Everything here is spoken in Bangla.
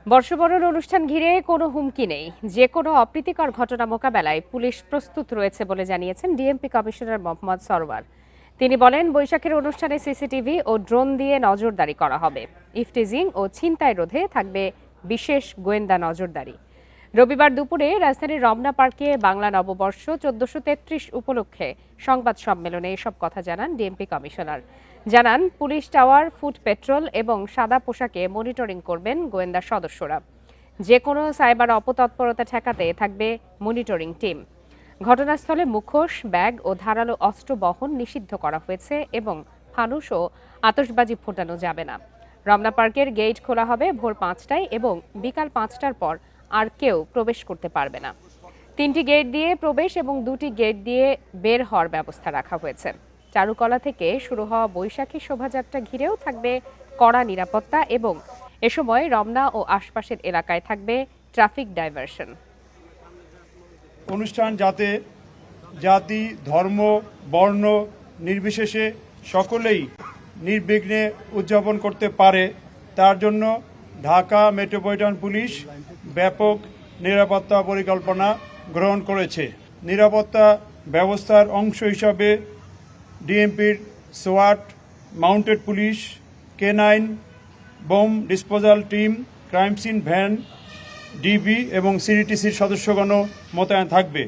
বর্ষবরণ অনুষ্ঠান ঘিরে কোনো হুমকি নেই, যে কোনো অপ্রীতিকর ঘটনা মোকাবেলায় পুলিশ প্রস্তুত রয়েছে বলে জানিয়েছেন ডিএমপি কমিশনার মোহাম্মদ সরওয়ার। তিনি বলেন, বৈশাখের অনুষ্ঠানে সিসিটিভি ও ড্রোন দিয়ে নজরদারি করা হবে। ইফটিজিং ও ছিনতাই রোধে থাকবে বিশেষ গোয়েন্দা নজরদারি। রবিবার দুপুরে রাজধানীর রমনা পার্কে বাংলা নববর্ষ 1433 উপলক্ষে সংবাদ সম্মেলনে এসব কথা জানান ডিএমপি কমিশনার। জানান, পুলিশ টাওয়ার, ফুট পেট্রোল এবং সাদা পোশাকে মনিটরিং করবেন গোয়েন্দা সদস্যরা। যে কোনো সাইবার অপতৎপরতা ঠেকাতে থাকবে মনিটরিং টিম। ঘটনাস্থলে মুখোশ, ব্যাগ ও ধারালো অস্ত্র বহন নিষিদ্ধ করা হয়েছে এবং ফানুস ও আতশবাজি ফোটানো যাবে না। রমনা পার্কের গেট খোলা হবে ভোর 5টায় এবং বিকাল 5টার পর আর কেউ প্রবেশ করতে পারবে না। 3টি গেট দিয়ে প্রবেশ এবং 2টি গেট দিয়ে বের হওয়ার ব্যবস্থা রাখা হয়েছে। চারুকলা থেকে শুরু হওয়া বৈশাখী শোভাযাত্রা ঘিরেও থাকবে কড়া নিরাপত্তা এবং এ সময় রমনা ও আশপাশের এলাকায় থাকবে ট্রাফিক ডাইভারশন। অনুষ্ঠান যাতে জাতি, ধর্ম, বর্ণ নির্বিশেষে সকলেই নির্বিঘ্নে উদযাপন করতে পারে, তার জন্য ঢাকা মেট্রোপলিটন পুলিশ ব্যাপক নিরাপত্তা পরিকল্পনা গ্রহণ করেছে। নিরাপত্তা ব্যবস্থার অংশ হিসাবে ডিএমপির সোয়াট, mounted police, K9, bomb disposal team, crime scene van, DB এবং সিডিটিসির সদস্যগণ মোতায়েন থাকবে।